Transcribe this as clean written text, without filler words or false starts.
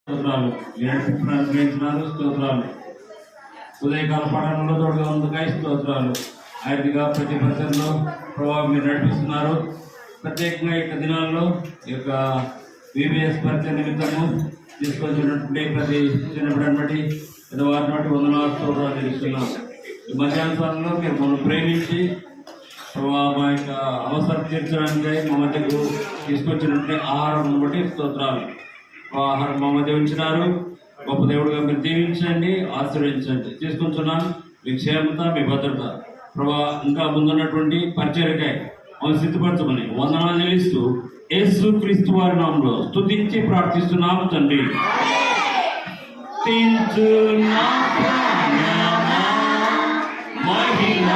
స్తోత్రాలు అనుగ్రహించినారు. స్తోత్రాలు. ఉదయకాల పఠనంలో తోడుగా ఉందికాయ స్తోత్రాలు. ఆయనగా ప్రతి పరిచయంలో ప్రభావం మీరు నడిపిస్తున్నారు. ప్రత్యేకంగా ఈ దినాల్లో ఈ యొక్క బీబీఎస్ పరిచయ నిమిత్తము తీసుకొచ్చినటువంటి ప్రతి చిన్నపిల్లని బట్టి వారిని బట్టి వందనాలు స్తోత్రాలు తెలుస్తున్నాం. ఈ మధ్యాహ్న సమయంలో మీరు మమ్మల్ని ప్రేమించి మా యొక్క అవసరం తీర్చడానికి మా మధ్యకు తీసుకొచ్చినటువంటి ఆహారం బట్టి స్తోత్రాలు. ఆహారం మా మధ్య ఉంచినారు. గొప్ప దేవుడుగా మీరు దీవించండి, ఆశీర్వదించండి. తీసుకుంటున్నాను మీ క్షేమత, మీ భద్రత ప్రభా. ఇంకా ముందున్నటువంటి పరిచర్యకై మమ్మల్ని సిద్ధపరచమని వందనాలు చెల్లిస్తూ యేసు క్రీస్తు వారి నామంలో స్తుతించి ప్రార్థిస్తున్నాము తండ్రి. మహిమ